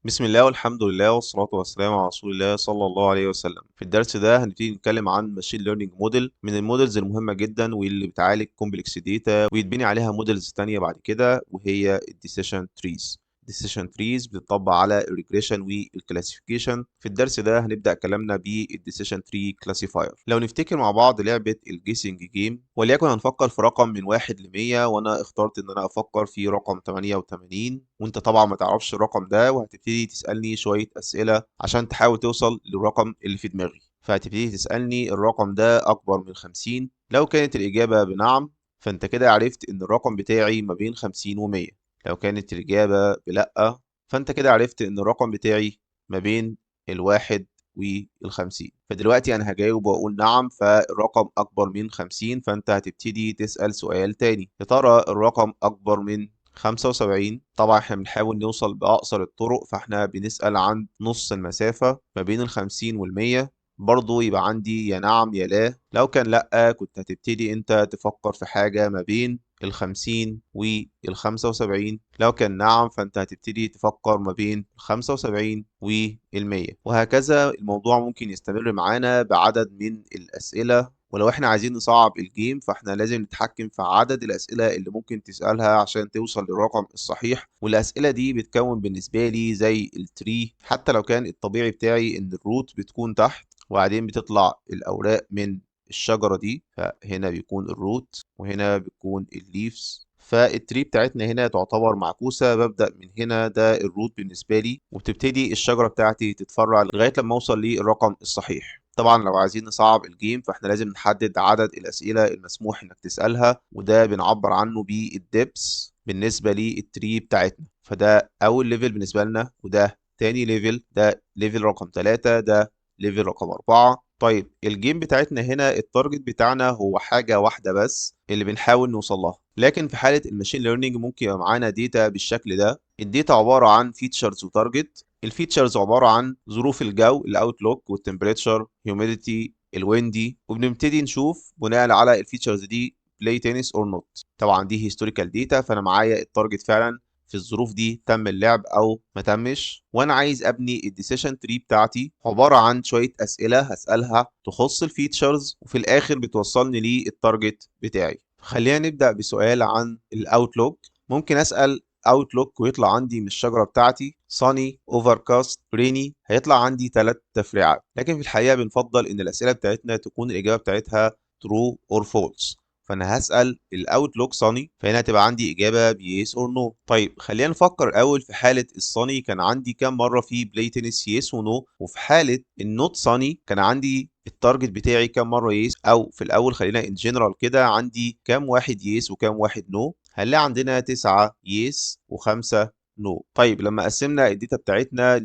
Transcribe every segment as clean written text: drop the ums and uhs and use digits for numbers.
بسم الله والحمد لله والصلاة والسلام على رسول الله صلى الله عليه وسلم. في الدرس ده هنبتدي نتكلم عن ماشين ليرنينج موديل من المودلز المهمة جدا واللي بتعالج كومبلكس داتا ويتبني عليها مودلز تانية بعد كده، وهي الديسيشن تريز. الديسيشن تريز بتطبق على الريجريشن والكلاسيفيكيشن. في الدرس ده هنبدأ كلامنا بالديسيشن تري كلاسيفاير. لو نفتكر مع بعض لعبة الجيسنج جيم، وليكن هنفكر في رقم من 1 ل 100، وانا اخترت ان انا افكر في رقم 88، وانت طبعا ما تعرفش الرقم ده، وهتبتدي تسألني شوية أسئلة عشان تحاول توصل للرقم اللي في دماغي. فهتبتدي تسألني الرقم ده أكبر من 50. لو كانت الإجابة بنعم، فأنت كده عرفت إن الرقم بتاعي ما بين 50 و100. لو كانت الإجابة بلأ، فأنت كده عرفت إن الرقم بتاعي ما بين الواحد والخمسين. فدلوقتي أنا هجاوب وأقول نعم، فالرقم أكبر من 50. فأنت هتبتدي تسأل سؤال تاني: يا ترى الرقم أكبر من 75؟ طبعا احنا بنحاول نوصل بأقصر الطرق، فاحنا بنسأل عن نص المسافة ما بين ال50 وال100. برضو يبقى عندي يا نعم يا لا. لو كان لأ، كنت هتبتدي انت تفكر في حاجة ما بين ال50 وال75. لو كان نعم، فانت هتبتدي تفكر ما بين ال75 وال100، وهكذا. الموضوع ممكن يستمر معانا بعدد من الأسئلة. ولو احنا عايزين نصعب الجيم، فاحنا لازم نتحكم في عدد الأسئلة اللي ممكن تسألها عشان توصل للرقم الصحيح. والأسئلة دي بتكون بالنسبة لي زي التري، حتى لو كان الطبيعي بتاعي ان الروت بتكون تحت وبعدين بتطلع الأوراق من الشجرة دي. فهنا بيكون الروت وهنا بيكون الليفز. فالتري بتاعتنا هنا تعتبر معكوسة. ببدأ من هنا، ده الروت بالنسبة لي، وبتبتدي الشجرة بتاعتي تتفرع لغاية لما أوصل للرقم الصحيح. طبعا لو عايزين نصعب الجيم، فاحنا لازم نحدد عدد الأسئلة المسموح إنك تسألها، وده بنعبر عنه بالدبس بالنسبة للتري بتاعتنا. فده أول ليفل بالنسبة لنا، وده تاني ليفل، ده ليفل رقم 3، ده ليفل رقم 4. طيب الجيم بتاعتنا هنا التارجت بتاعنا هو حاجة واحدة بس اللي بنحاول نوصل لها. لكن في حالة الماشين ليرنينج ممكن يبقى معانا داتا بالشكل ده. الداتا عبارة عن فيتشرز وتارجت. الفيتشرز عبارة عن ظروف الجو، الاوتلوك والتمبريتشر، هيوميديتي، الويندي، وبنبتدي نشوف بناء على الفيتشرز دي بلاي تنس اور نوت. طبعا دي هيستوريكال داتا، فانا معايا التارجت فعلا في الظروف دي تم اللعب او ما تمش. وانا عايز ابني الديسيشن تري بتاعتي عباره عن شويه اسئله هسالها تخص الفيتشرز، وفي الاخر بتوصلني للتارجت بتاعي. خلينا نبدا بسؤال عن الاوتلوك. ممكن اسال اوتلوك ويطلع عندي من الشجره بتاعتي sunny overcast rainy. هيطلع عندي 3 تفريعات، لكن في الحقيقه بنفضل ان الاسئله بتاعتنا تكون الاجابه بتاعتها true or false. فانا هسال الاوتلوك صني، فهنا هتبقى عندي اجابه بيس اور نو. طيب خلينا نفكر الاول في حاله الصني كان عندي كام مره في بلاي تنس يس ونو، وفي حاله النوت صني كان عندي التارجت بتاعي كام مره يس. او في الاول خلينا ان جنرال كده، عندي كام واحد يس وكام واحد نو. هنلاقي عندنا 9 يس و5 نو. طيب لما قسمنا الداتا بتاعتنا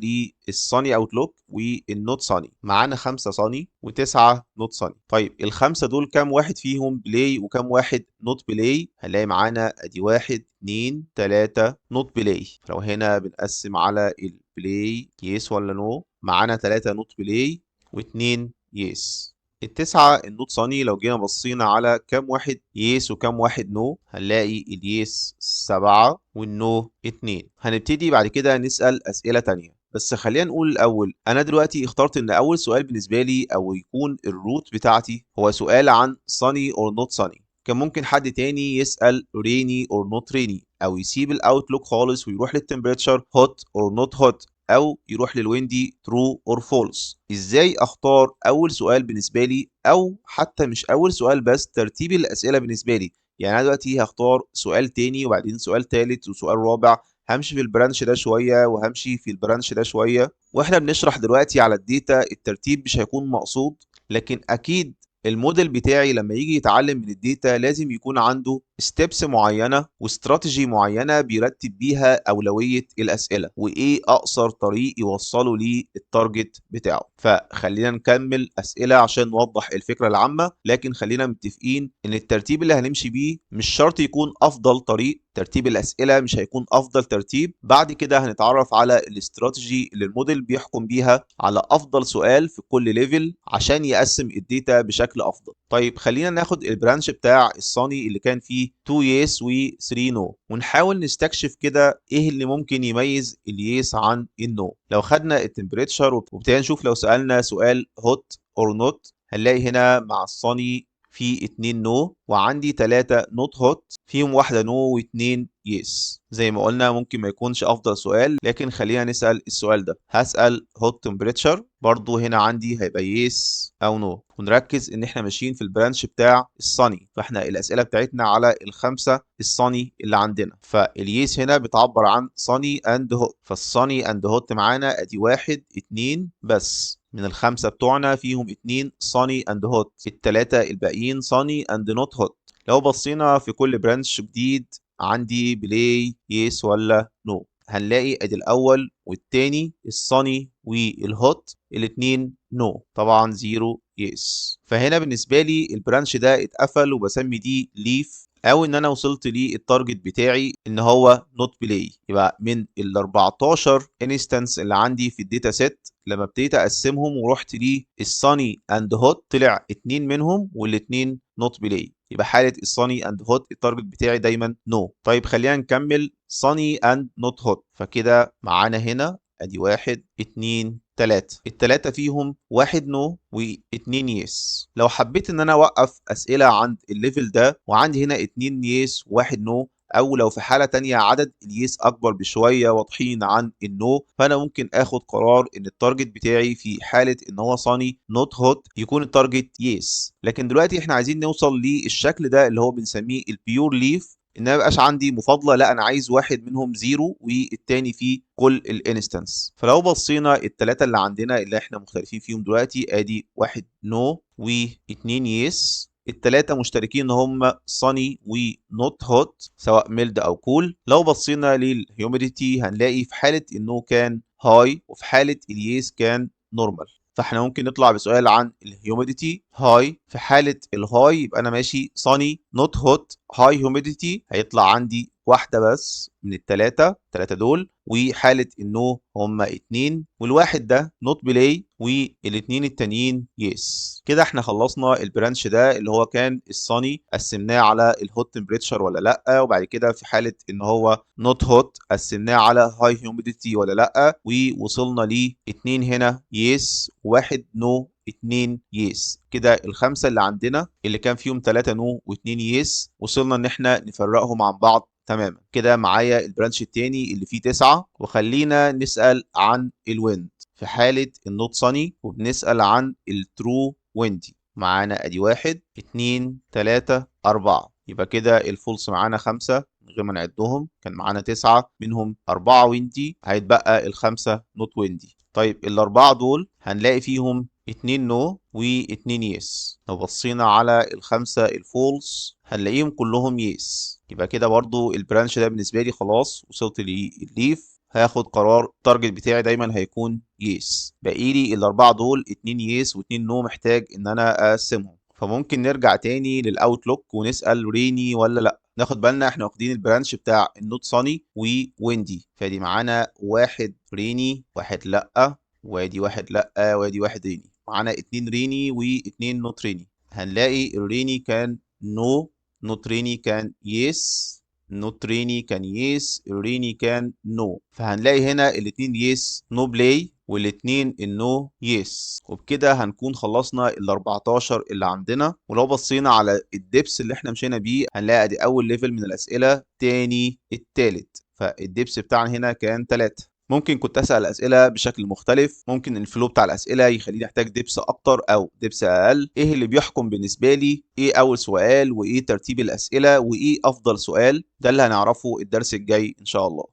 للصاني اوتلوك والنوت صاني، معانا 5 صاني و9 نوت صاني. طيب الخمسه دول كام واحد فيهم بلاي وكام واحد نوت بلاي؟ هنلاقي معانا ادي 1 2 3 نوت بلاي. فلو هنا بنقسم على البلاي يس ولا نو، معانا 3 نوت بلاي و2 يس. التسعة النوت صاني لو جينا بصينا على كام واحد يس وكام واحد نو، هنلاقي اليس 7 والنو 2. هنبتدي بعد كده نسأل أسئلة تانية، بس خلينا نقول الأول أنا دلوقتي اخترت إن أول سؤال بالنسبة لي أو يكون الروت بتاعتي هو سؤال عن sunny or not sunny. كان ممكن حد تاني يسأل rainy or not rainy، أو يسيب الأوتلوك خالص ويروح للتمبريتشر hot or not hot، او يروح للويندي true or false. ازاي اختار اول سؤال بالنسبه لي، او حتى مش اول سؤال بس ترتيب الاسئله بالنسبه لي؟ يعني انا دلوقتي هختار سؤال تاني وبعدين سؤال تالت وسؤال رابع. همشي في البرانش ده شويه وهمشي في البرانش ده شويه. واحنا بنشرح دلوقتي على الداتا الترتيب مش هيكون مقصود، لكن اكيد الموديل بتاعي لما يجي يتعلم من الداتا لازم يكون عنده ستيبس معينة واستراتيجي معينة بيرتب بيها أولوية الأسئلة، وإيه أقصر طريق يوصله للتارجت بتاعه. فخلينا نكمل أسئلة عشان نوضح الفكرة العامة، لكن خلينا متفقين إن الترتيب اللي هنمشي بيه مش شرط يكون أفضل طريق. ترتيب الأسئلة مش هيكون أفضل ترتيب. بعد كده هنتعرف على الاستراتيجي اللي الموديل بيحكم بيها على أفضل سؤال في كل ليفل عشان يقسم الداتا بشكل أفضل. طيب خلينا ناخد البرانش بتاع الصني اللي كان فيه 2 يس و 3 نو، ونحاول نستكشف كده ايه اللي ممكن يميز اليس عن النو. لو خدنا التمبريتشر وابتدينا نشوف، لو سألنا سؤال هوت اور نوت، هنلاقي هنا مع الصني في 2 نو، وعندي 3 نوت هوت فيهم واحدة نو و2 يس. زي ما قلنا ممكن ما يكونش افضل سؤال، لكن خلينا نسأل السؤال ده. هسأل هوت تمبريتشر، برضو هنا عندي هيبقى يس او نو. ونركز ان احنا ماشيين في البرانش بتاع الصني، فاحنا الاسئله بتاعتنا على الخمسه الصني اللي عندنا، فاليس هنا بتعبر عن صني اند هوت. فالصني اند هوت معانا ادي واحد اتنين بس من الخمسه بتوعنا، فيهم اتنين صني اند هوت، التلاته الباقيين صني اند نوت هوت. لو بصينا في كل برانش جديد عندي بلاي يس ولا نو، هنلاقي ادي الاول والتاني الصني والهوت الاتنين نو، طبعا زيرو يس. فهنا بالنسبه لي البرانش ده اتقفل، وبسمي دي ليف، او ان انا وصلت للتارجت بتاعي ان هو نوت بلاي. يبقى من ال 14 انستنس اللي عندي في الداتا سيت، لما ابتديت اقسمهم ورحت للصني اند هوت، طلع اتنين منهم والاتنين نوت بلاي. يبقى حاله الصني اند هوت التارجت بتاعي دايما نو. طيب خلينا نكمل صني اند نوت هوت. فكده معانا هنا ادي واحد اتنين تلاتة، التلاتة فيهم واحد نو واتنين يس. لو حبيت ان انا اوقف اسئلة عند الليفل ده وعندي هنا اتنين يس وواحد نو، او لو في حالة تانية عدد اليس اكبر بشوية واضحين عن النو، فانا ممكن اخد قرار ان التارجت بتاعي في حالة ان هو صاني نوت هوت يكون التارجت يس. لكن دلوقتي احنا عايزين نوصل للشكل ده اللي هو بنسميه البيور ليف، ان ما يبقاش عندي مفاضله، لا انا عايز واحد منهم زيرو والتاني فيه كل الانستنس. فلو بصينا الثلاثه اللي عندنا اللي احنا مختلفين فيهم دلوقتي، ادي واحد نو واتنين يس، التلاتة مشتركين ان هم صني ونوت هوت سواء ميلد او كول. لو بصينا للهيوميديتي هنلاقي في حالة النو كان هاي، وفي حالة اليس كان نورمال. فاحنا ممكن نطلع بسؤال عن الهيوميديتي هاي. في حالة الهاي يبقى انا ماشي صني نوت هوت هاي هيوميديتي، هيطلع عندي واحدة بس من التلاتة دول. وحالة النو هما اتنين، والواحد ده نوت بلاي، والاتنين التانيين يس. كده احنا خلصنا البرانش ده اللي هو كان الصني، قسمناه على الهوت تمبريتشر ولا لا، وبعد كده في حالة ان هو نوت هوت قسمناه على هاي هيوميديتي ولا لا، ووصلنا لاتنين هنا يس واحد نو اتنين يس. كده الخمسة اللي عندنا اللي كان فيهم تلاتة نو واتنين يس، وصلنا ان احنا نفرقهم عن بعض تماما. كده معايا البرانش التاني اللي فيه تسعة. وخلينا نسأل عن الويند في حالة النوت صني، وبنسأل عن الترو ويندي. معانا ادي واحد اتنين تلاتة اربعة، يبقى كده الفولس معانا خمسة من غير ما نعدهم، كان معانا تسعة منهم أربعة ويندي، هيتبقى الخمسة نوت ويندي. طيب الأربعة دول هنلاقي فيهم اتنين نو واتنين يس. لو بصينا على الخمسة الفولس هنلاقيهم كلهم يس، يبقى كده برضو البرانش ده بالنسبة لي خلاص وصلت للليف. هاخد قرار التارجت بتاعي دايما هيكون يس. باقي لي الأربعة دول اتنين يس واتنين نو، محتاج إن أنا أقسمهم. فممكن نرجع تاني للأوتلوك ونسأل ريني ولا لأ. ناخد بالنا احنا واخدين البرانش بتاع النوت صاني وويندي، فدي معانا واحد ريني واحد لأ، وادي واحد لأ، وادي واحد ريني. معانا اتنين ريني واتنين نوت ريني. هنلاقي الريني كان نو، نوت ريني كان يس، نوت ريني كان يس، الريني كان نو. فهنلاقي هنا الاتنين يس نو بلاي، والاتنين النو يس. وبكده هنكون خلصنا ال 14 اللي عندنا. ولو بصينا على الدبس اللي احنا مشينا بيه هنلاقي ادي اول ليفل من الاسئله، تاني التالت، فالدبس بتاعنا هنا كان 3. ممكن كنت اسال اسئله بشكل مختلف، ممكن الفلو بتاع الاسئله يخليني احتاج دبس اكتر او دبس اقل. ايه اللي بيحكم بالنسبه لي ايه اول سؤال، وايه ترتيب الاسئله، وايه افضل سؤال؟ ده اللي هنعرفه الدرس الجاي ان شاء الله.